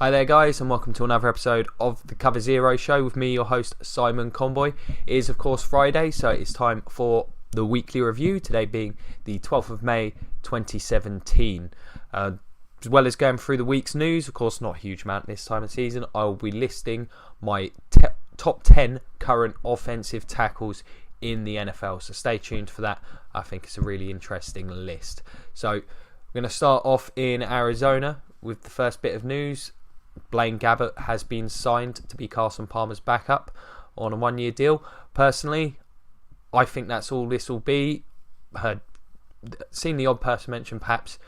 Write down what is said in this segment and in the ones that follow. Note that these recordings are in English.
Hi there guys, and welcome to another episode of the Cover Zero Show with me, your host Simon Conboy. It is of course Friday, so it's time for the weekly review, today being the 12th of May 2017. As well as going through the week's news, of course not a huge amount this time of season, I will be listing my top 10 current offensive tackles in the NFL, so stay tuned for that. I think it's a really interesting list. So we're going to start off in Arizona with the first bit of news. Blaine Gabbert has been signed to be Carson Palmer's backup on a one-year deal. Personally, I think that's all this will be. Seen the odd person mention perhaps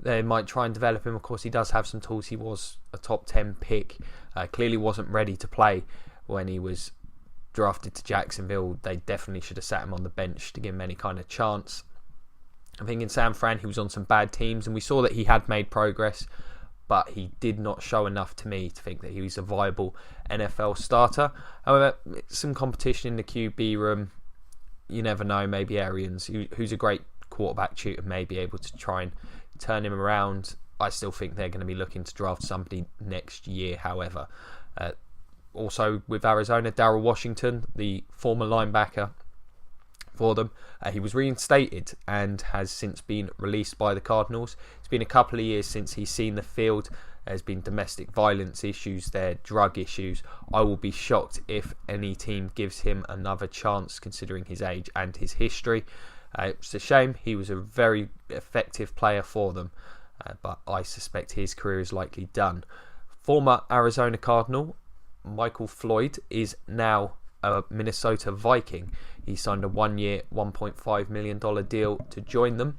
they might try and develop him. Of course, he does have some tools. He was a top 10 pick. Clearly wasn't ready to play when he was drafted to Jacksonville. They definitely should have sat him on the bench to give him any kind of chance. I think in San Fran he was on some bad teams, and we saw that he had made progress, but he did not show enough to me to think that he was a viable NFL starter. However, some competition in the QB room, you never know. Maybe Arians, who's a great quarterback tutor, may be able to try and turn him around. I still think they're going to be looking to draft somebody next year, however. Also with Arizona, Darrell Washington, the former linebacker for them, he was reinstated and has since been released by the Cardinals. It's been a couple of years since he's seen the field. There's been domestic violence issues there, drug issues. I will be shocked if any team gives him another chance considering his age and his history. It's a shame. He was a very effective player for them, but I suspect his career is likely done. Former Arizona Cardinal Michael Floyd is now a Minnesota Viking. He signed a one-year, $1.5 million deal to join them.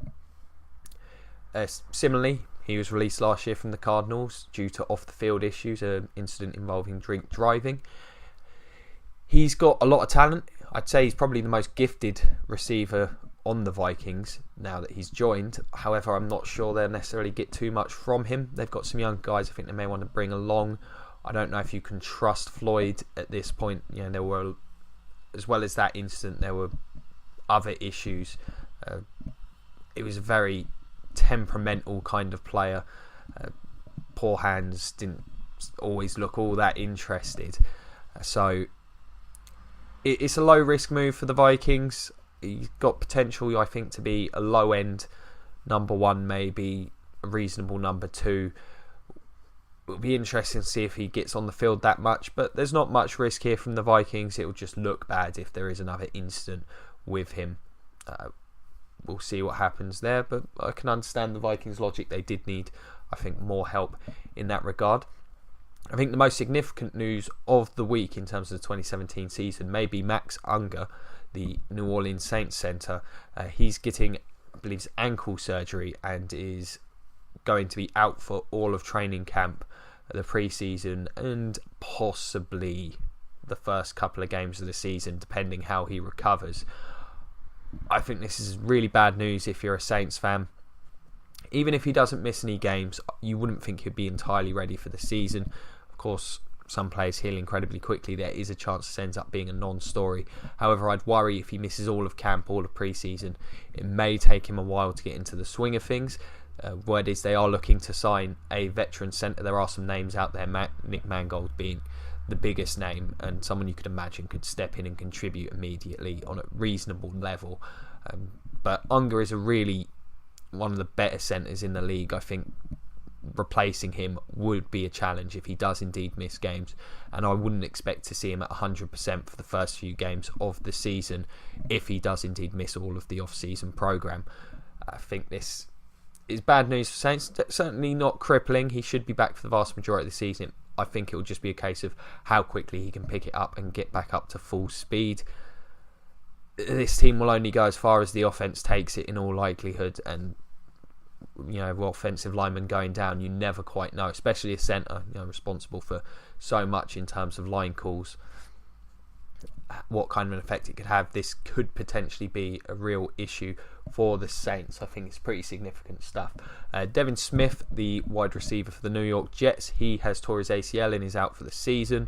Similarly, he was released last year from the Cardinals due to off-the-field issues, an incident involving drink driving. He's got a lot of talent. I'd say he's probably the most gifted receiver on the Vikings now that he's joined. However, I'm not sure they'll necessarily get too much from him. They've got some young guys I think they may want to bring along. I don't know if you can trust Floyd at this point. You know, there were, as well as that incident, there were other issues. It was a very temperamental kind of player. Poor hands, didn't always look all that interested. So it's a low risk move for the Vikings. He's got potential, I think, to be a low end number one, maybe a reasonable number two. It'll be interesting to see if he gets on the field that much, but there's not much risk here from the Vikings. It will just look bad if there is another incident with him. We'll see what happens there, but I can understand the Vikings' logic. They did need, I think, more help in that regard. I think the most significant news of the week in terms of the 2017 season may be Max Unger, the New Orleans Saints center. He's getting, I believe, his ankle surgery and is going to be out for all of training camp, the preseason, and possibly the first couple of games of the season, depending how he recovers. I think this is really bad news if you're a Saints fan. Even if he doesn't miss any games, you wouldn't think he'd be entirely ready for the season. Of course, some players heal incredibly quickly. There is a chance this ends up being a non-story. However, I'd worry if he misses all of camp, all of preseason. It may take him a while to get into the swing of things. Word is they are looking to sign a veteran centre. There are some names out there, Nick Mangold being the biggest name, and someone you could imagine could step in and contribute immediately on a reasonable level. But Unger is really one of the better centres in the league. I think replacing him would be a challenge if he does indeed miss games, and I wouldn't expect to see him at 100% for the first few games of the season if he does indeed miss all of the off-season programme. I think this is bad news for Saints. Certainly not crippling. He should be back for the vast majority of the season. I think it will just be a case of how quickly he can pick it up and get back up to full speed. This team will only go as far as the offense takes it in all likelihood, and offensive linemen going down, you never quite know, especially a centre, responsible for so much in terms of line calls, what kind of an effect it could have. This could potentially be a real issue for the Saints. I think it's pretty significant stuff. Devin Smith, the wide receiver for the New York Jets, he has tore his ACL and is out for the season.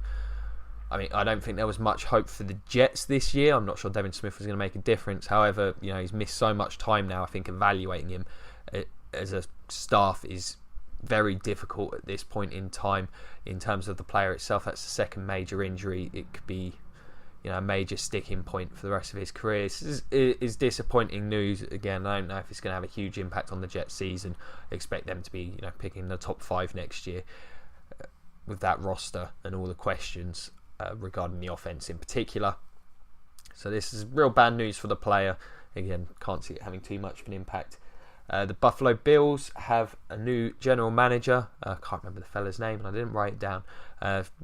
I mean, I don't think there was much hope for the Jets this year. I'm not sure Devin Smith was going to make a difference. However, he's missed so much time now. I think evaluating him as a staff is very difficult at this point in time in terms of the player itself. That's the second major injury. It could be, a major sticking point for the rest of his career. This is disappointing news. Again, I don't know if it's going to have a huge impact on the Jets season. I expect them to be, picking the top 5 next year with that roster and all the questions regarding the offense in particular. So this is real bad news for the player. Again, can't see it having too much of an impact. The Buffalo Bills have a new general manager. I can't remember the fella's name, and I didn't write it down.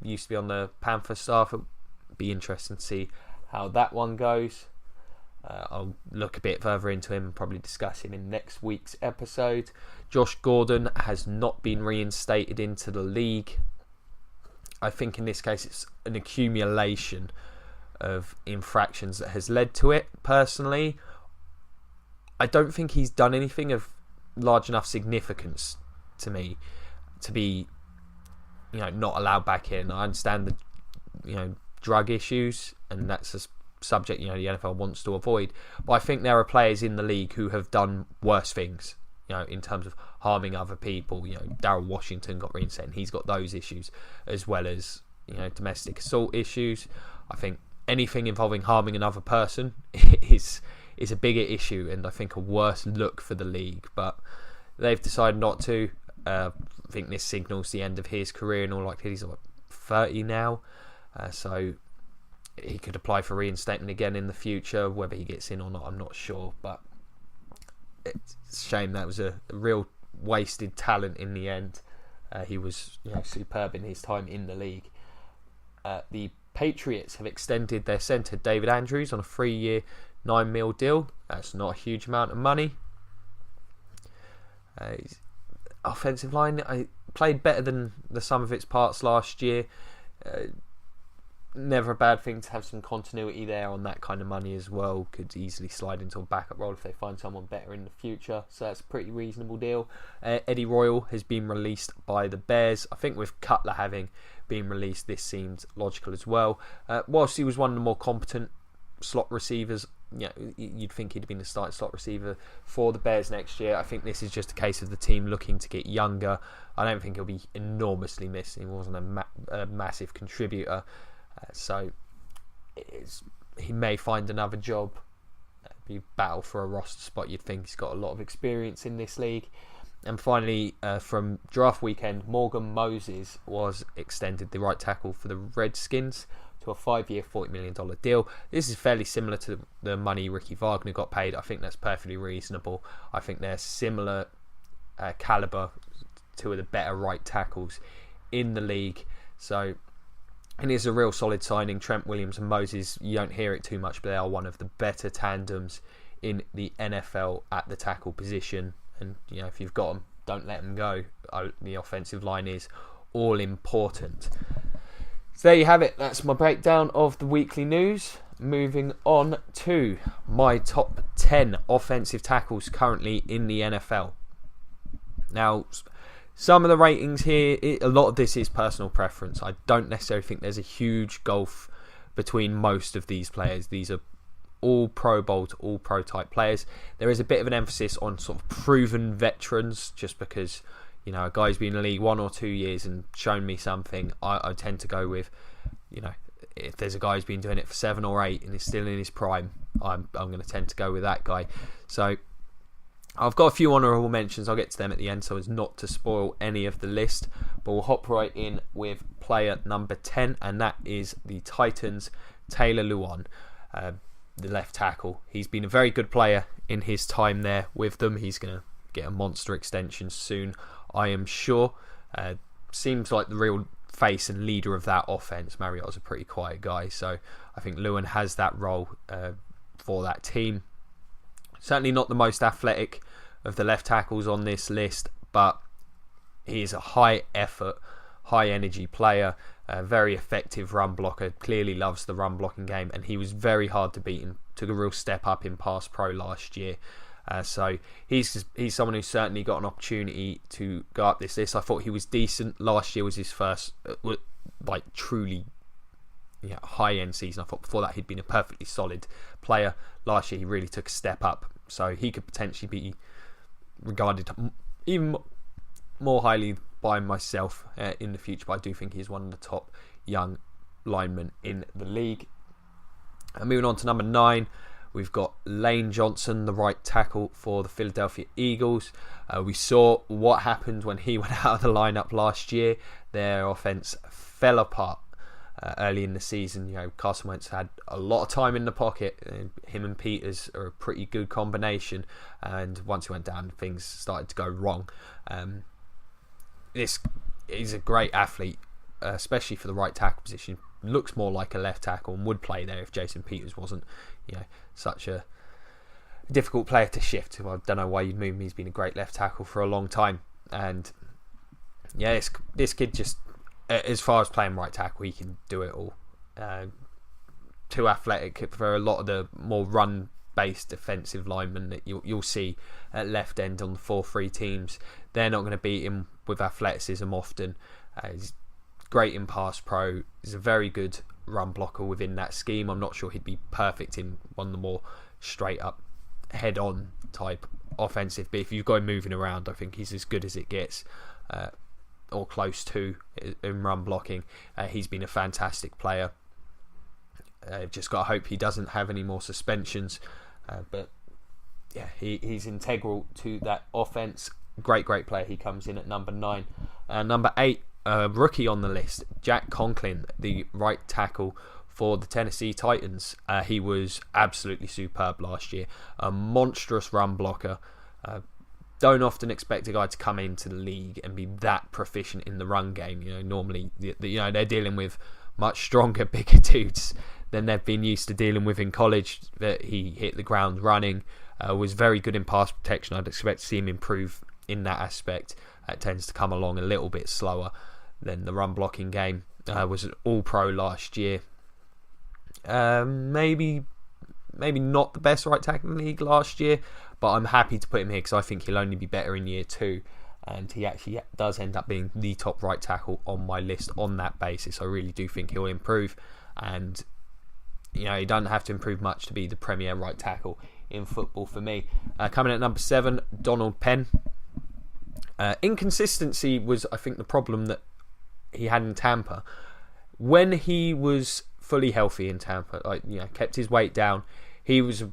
Used to be on the Panther staff. It'll be interesting to see how that one goes. I'll look a bit further into him and probably discuss him in next week's episode. Josh Gordon has not been reinstated into the league. I think in this case it's an accumulation of infractions that has led to it. Personally, I don't think he's done anything of large enough significance to me to be, not allowed back in. I understand the, drug issues, and that's a subject, the NFL wants to avoid. But I think there are players in the league who have done worse things, in terms of harming other people. Darrell Washington got reinstated, and he's got those issues, as well as, domestic assault issues. I think anything involving harming another person is a bigger issue, and I think a worse look for the league. But they've decided not to. I think this signals the end of his career in all likelihood. He's 30 now, so he could apply for reinstatement again in the future. Whether he gets in or not, I'm not sure. But it's a shame. That was a real wasted talent in the end. He was superb in his time in the league. The Patriots have extended their centre David Andrews on a 3-year $9 million deal. That's not a huge amount of money. Offensive line, I played better than the sum of its parts last year. Never a bad thing to have some continuity there on that kind of money as well. Could easily slide into a backup role if they find someone better in the future. So that's a pretty reasonable deal. Eddie Royal has been released by the Bears. I think with Cutler having been released, this seemed logical as well. Whilst he was one of the more competent slot receivers, you'd think he'd been the starting slot receiver for the Bears next year. I think this is just a case of the team looking to get younger. I don't think he'll be enormously missed. He wasn't a massive contributor. So he may find another job. Be battle for a roster spot. You'd think he's got a lot of experience in this league. And finally, from draft weekend, Morgan Moses was extended, the right tackle for the Redskins, to a 5-year $40 million deal. This is fairly similar to the money Ricky Wagner got paid. I think that's perfectly reasonable. I think they're similar caliber, two of the better right tackles in the league. So it is a real solid signing. Trent Williams and Moses, you don't hear it too much, but they are one of the better tandems in the NFL at the tackle position. And if you've got them, don't let them go. The offensive line is all important. So there you have it. That's my breakdown of the weekly news. Moving on to my top 10 offensive tackles currently in the NFL. Now, some of the ratings here, a lot of this is personal preference. I don't necessarily think there's a huge gulf between most of these players. These are all Pro Bowl to all Pro type players. There is a bit of an emphasis on sort of proven veterans, just because a guy's been in the league 1 or 2 years and shown me something. I tend to go with, if there's a guy who's been doing it for 7 or 8 and is still in his prime, I'm going to tend to go with that guy. So I've got a few honourable mentions. I'll get to them at the end so as not to spoil any of the list. But we'll hop right in with player number 10, and that is the Titans' Taylor Lewan, the left tackle. He's been a very good player in his time there with them. He's going to get a monster extension soon, I am sure. Seems like the real face and leader of that offense. Mariotta's a pretty quiet guy, so I think Lewan has that role for that team. Certainly not the most athletic of the left tackles on this list, but he is a high effort, high energy player, a very effective run blocker, clearly loves the run blocking game, and he was very hard to beat and took a real step up in pass pro last year. So he's someone who's certainly got an opportunity to go up this list. I thought he was decent. Last year was his first truly high-end season. I thought before that he'd been a perfectly solid player. Last year he really took a step up, so he could potentially be regarded even more highly by myself in the future, but I do think he's one of the top young linemen in the league. And moving on to number 9, we've got Lane Johnson, the right tackle for the Philadelphia Eagles. We saw what happened when he went out of the lineup last year. Their offense fell apart early in the season. You know, Carson Wentz had a lot of time in the pocket. Him and Peters are a pretty good combination. And once he went down, things started to go wrong. This is a great athlete, especially for the right tackle position. Looks more like a left tackle and would play there if Jason Peters wasn't, such a difficult player to shift. I don't know why you'd move him. He's been a great left tackle for a long time. And yeah, this kid just, as far as playing right tackle, he can do it all. Too athletic for a lot of the more run-based defensive linemen that you'll see at left end on the 4-3 teams. They're not going to beat him with athleticism often. He's great in pass pro. He's a very good run blocker within that scheme. I'm not sure he'd be perfect in one of the more straight up, head on type offensive. But if you've got him moving around, I think he's as good as it gets, or close to, in run blocking. He's been a fantastic player. Just got to hope he doesn't have any more suspensions. But yeah, he's integral to that offense. Great player. He comes in at number 9. Number 8, rookie on the list, Jack Conklin, the right tackle for the Tennessee Titans. He was absolutely superb last year. A monstrous run blocker. Don't often expect a guy to come into the league and be that proficient in the run game. Normally, they're dealing with much stronger, bigger dudes than they've been used to dealing with in college. That he hit the ground running, was very good in pass protection. I'd expect to see him improve in that aspect. It tends to come along a little bit slower than the run blocking game. Was an all-pro last year. Maybe not the best right tackle in the league last year, but I'm happy to put him here because I think he'll only be better in year 2, and he actually does end up being the top right tackle on my list on that basis. I really do think he'll improve, and he doesn't have to improve much to be the premier right tackle in football for me. Coming at number 7, Donald Penn. Inconsistency was, I think, the problem that he had in Tampa. When he was fully healthy in Tampa, kept his weight down, he was a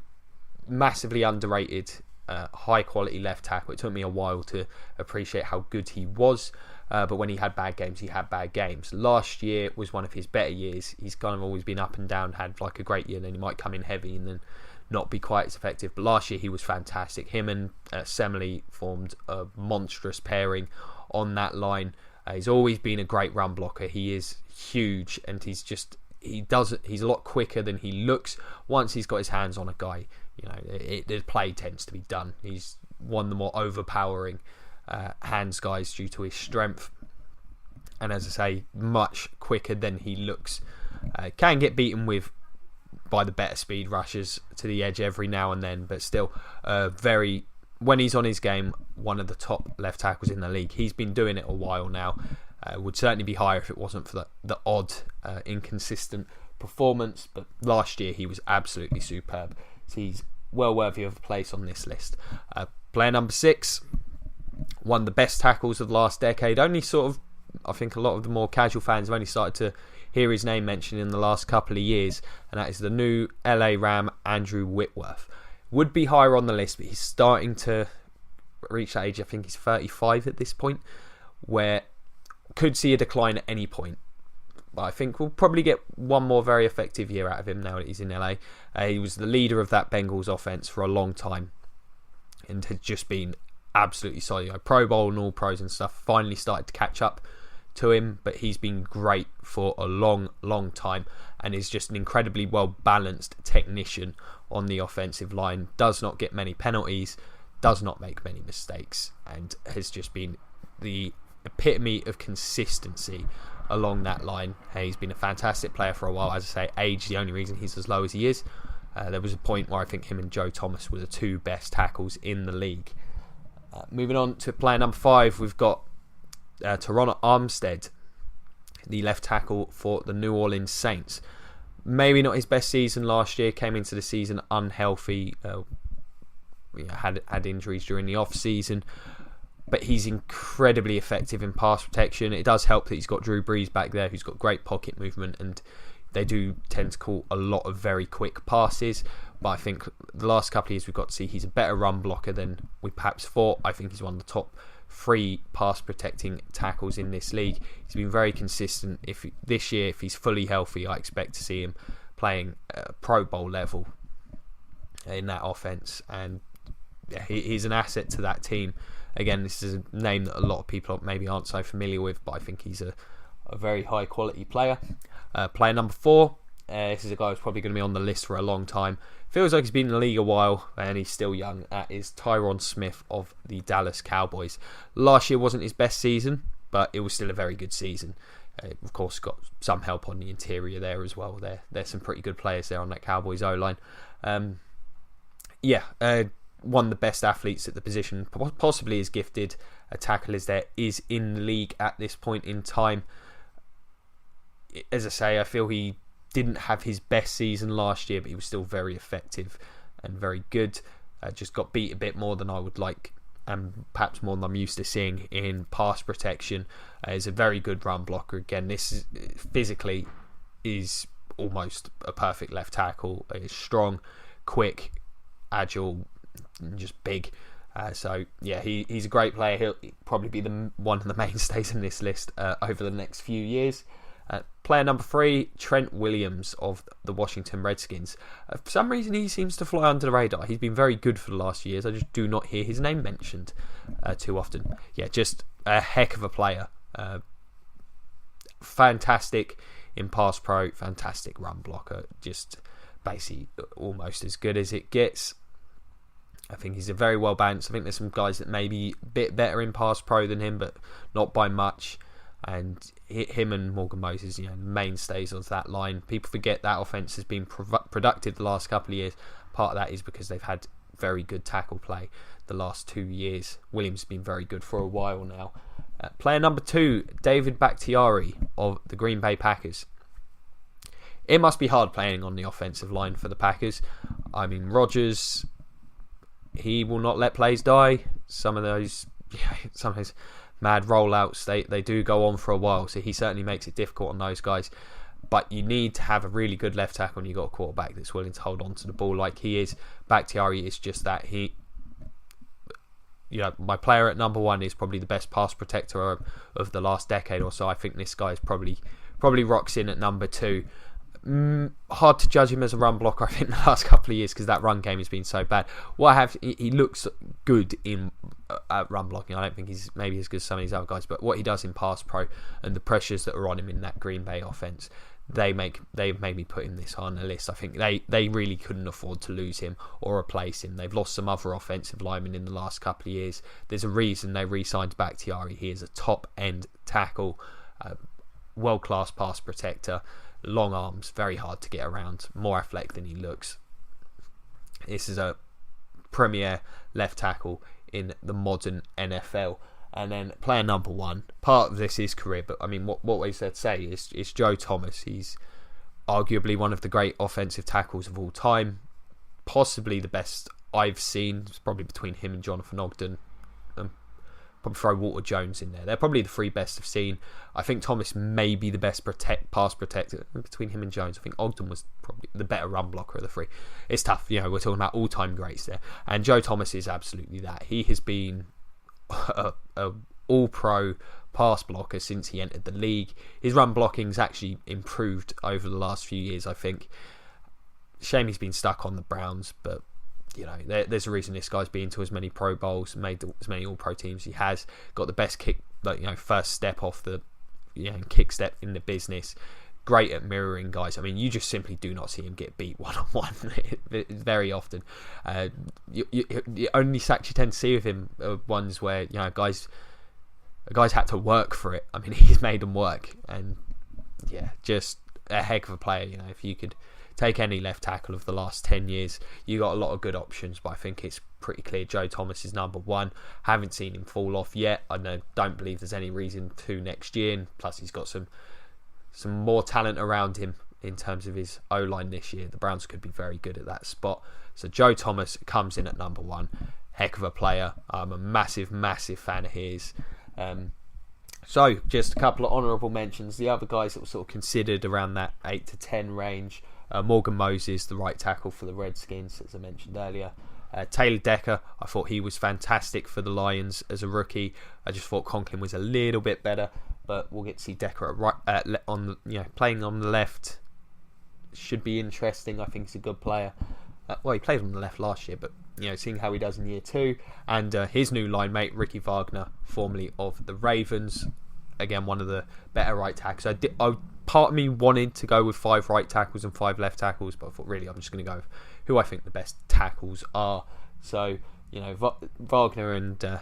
massively underrated, high quality left tackle. It took me a while to appreciate how good he was, but when he had bad games, he had bad games. Last year was one of his better years. He's kind of always been up and down, had like a great year, then he might come in heavy and then not be quite as effective. But last year he was fantastic. Him and Semele formed a monstrous pairing on that line. He's always been a great run blocker. He is huge, and he's a lot quicker than he looks. Once he's got his hands on a guy, the play tends to be done. He's one of the more overpowering hands guys due to his strength, and as I say, much quicker than he looks. Can get beaten by the better speed rushers to the edge every now and then, but still when he's on his game, one of the top left tackles in the league. He's been doing it a while now. Would certainly be higher if it wasn't for the odd inconsistent performance, but last year he was absolutely superb. So he's well worthy of a place on this list. Player number 6, one of the best tackles of the last decade. Only I think a lot of the more casual fans have only started to hear his name mentioned in the last couple of years, and that is the new LA Ram, Andrew Whitworth. Would be higher on the list, but he's starting to reach that age. I think he's 35 at this point, where could see a decline at any point. But I think we'll probably get one more very effective year out of him now that he's in LA. He was the leader of that Bengals offense for a long time and had just been absolutely solid. Pro Bowl and all pros and stuff finally started to catch up to him, but he's been great for a long time and is just an incredibly well balanced technician on the offensive line. Does not get many penalties, does not make many mistakes, and has just been the epitome of consistency along that line. He's been a fantastic player for a while. As I say, age the only reason he's as low as he is. There was a point where I think him and Joe Thomas were the 2 best tackles in the league. Moving on to player number 5, we've got Teron Armstead, the left tackle for the New Orleans Saints. Maybe not his best season last year. Came into the season unhealthy. Had injuries during the off season. but he's incredibly effective in pass protection. It does help that he's got Drew Brees back there, who's got great pocket movement, and they do tend to call a lot of very quick passes. But I think the last couple of years we've got to see he's a better run blocker than we perhaps thought. I think he's one of the top 3 pass protecting tackles in this league. He's been very consistent. This year, if he's fully healthy, I expect to see him playing Pro Bowl level in that offense, and yeah, he's an asset to that team. Again, this is a name that a lot of people maybe aren't so familiar with, but I think he's a very high quality player. Player number 4, this is a guy who's probably going to be on the list for a long time. Feels like he's been in the league a while and he's still young. That is Tyron Smith of the Dallas Cowboys. Last year wasn't his best season, but it was still a very good season. Of course, got some help on the interior there as well. There's some pretty good players there on that Cowboys O-line. One of the best athletes at the position, possibly as gifted a tackle as there is in the league at this point in time. As I say, I feel he didn't have his best season last year, but he was still very effective and very good. Just got beat a bit more than I would like, and perhaps more than I'm used to seeing in pass protection. He's a very good run blocker. Again, this is, physically is almost a perfect left tackle. He's strong, quick, agile, just big. He's a great player. He'll probably be one of the mainstays in this list over the next few years. Player number 3, Trent Williams of the Washington Redskins. For some reason, he seems to fly under the radar. He's been very good for the last few years. I just do not hear his name mentioned too often. Yeah, just a heck of a player. Fantastic in pass pro, fantastic run blocker. Just basically almost as good as it gets. I think he's a very well balanced. I think there's some guys that may be a bit better in pass pro than him, but not by much. And him and Morgan Moses, mainstays of that line. People forget that offense has been productive the last couple of years. Part of that is because they've had very good tackle play the last 2 years. Williams has been very good for a while now. Player number 2, David Bakhtiari of the Green Bay Packers. It must be hard playing on the offensive line for the Packers. I mean, Rodgers, he will not let plays die. Some of those mad rollouts, they do go on for a while, so he certainly makes it difficult on those guys. But you need to have a really good left tackle, and you've got a quarterback that's willing to hold on to the ball like he is. Bakhtiari is just that. My player at number 1 is probably the best pass protector of the last decade or so. I think this guy is probably rocks in at number 2. Hard to judge him as a run blocker, I think, the last couple of years, because that run game has been so bad. He looks good in run blocking. I don't think he's maybe as good as some of these other guys, but what he does in pass pro and the pressures that are on him in that Green Bay offense, they've made me put him this high on the list. I think they really couldn't afford to lose him or replace him. They've lost some other offensive linemen in the last couple of years. There's a reason they re-signed Bakhtiari. He is a top-end tackle, world-class pass protector, long arms, very hard to get around, more athletic than he looks. This is a premier left tackle in the modern NFL. And then player number 1, part of this is career, but I mean, what we said say is Joe Thomas. He's arguably one of the great offensive tackles of all time, possibly the best I've seen. It's probably between him and Jonathan Ogden. Probably throw Walter Jones in there. They're probably the 3 best I've seen. I think Thomas may be the best pass protector between him and Jones. I think Ogden was probably the better run blocker of the 3. It's tough, we're talking about all-time greats there. And Joe Thomas is absolutely that. He has been a all-pro pass blocker since he entered the league. His run blocking's actually improved over the last few years, I think. Shame he's been stuck on the Browns, but there's a reason this guy's been to as many Pro Bowls, made as many All-Pro teams. He has got the best kick, first step off the, kick step in the business. Great at mirroring guys. I mean, you just simply do not see him get beat one-on-one very often. The only sacks you tend to see with him are ones where guys had to work for it. I mean, he's made them work, and just a heck of a player. If you could take any left tackle of the last 10 years, you got a lot of good options, but I think it's pretty clear Joe Thomas is number 1. Haven't seen him fall off yet. I don't believe there's any reason to next year, and plus he's got some more talent around him in terms of his O-line this year. The Browns could be very good at that spot. So Joe Thomas comes in at number 1. heck of a player. I'm a massive fan of his. So just a couple of honourable mentions. The other guys that were sort of considered around that 8 to 10 range. Morgan Moses, the right tackle for the Redskins, as I mentioned earlier. Taylor Decker, I thought he was fantastic for the Lions as a rookie. I just thought Conklin was a little bit better, but we'll get to see Decker playing on the left. Should be interesting. I think he's a good player. He played on the left last year, but seeing how he does in year 2, and his new line mate Ricky Wagner, formerly of the Ravens, again one of the better right tackles. Part of me wanted to go with 5 right tackles and 5 left tackles, but I thought really I'm just going to go with who I think the best tackles are. So Wagner and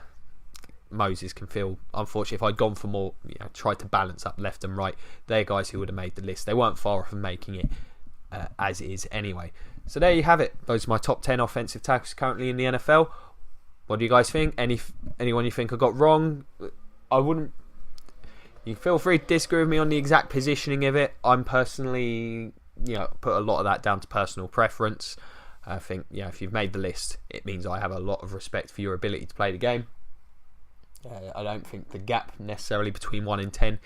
Moses can feel, unfortunately, if I'd gone for more, tried to balance up left and right, they're guys who would have made the list. They weren't far off from making it as is anyway. So there you have it. Those are my top 10 offensive tackles currently in the NFL. What do you guys think? Anyone you think I got wrong? I wouldn't. You feel free to disagree with me on the exact positioning of it. I'm personally, put a lot of that down to personal preference. I think, if you've made the list, it means I have a lot of respect for your ability to play the game. I don't think the gap necessarily between 1 and 10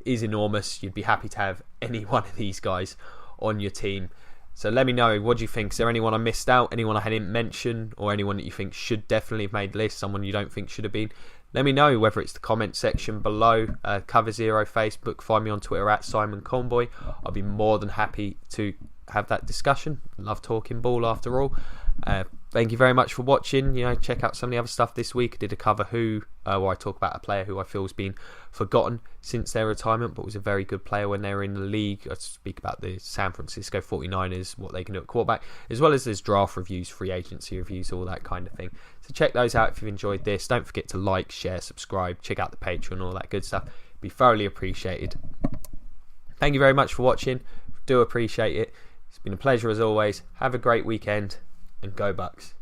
is enormous. You'd be happy to have any one of these guys on your team. So let me know, what do you think? Is there anyone I missed out? Anyone I didn't mention? Or anyone that you think should definitely have made the list? Someone you don't think should have been? Let me know, whether it's the comment section below, Cover Zero Facebook, find me on Twitter at Simon Conboy. I'll be more than happy to have that discussion. Love talking ball after all. Thank you very much for watching. Check out some of the other stuff this week. I did a Cover Who, where I talk about a player who I feel has been forgotten since their retirement, but was a very good player when they were in the league. I speak about the San Francisco 49ers, what they can do at quarterback, as well as there's draft reviews, free agency reviews, all that kind of thing. So check those out if you've enjoyed this. Don't forget to like, share, subscribe, check out the Patreon, all that good stuff. It'd be thoroughly appreciated. Thank you very much for watching. Do appreciate it. It's been a pleasure as always. Have a great weekend and go Bucks.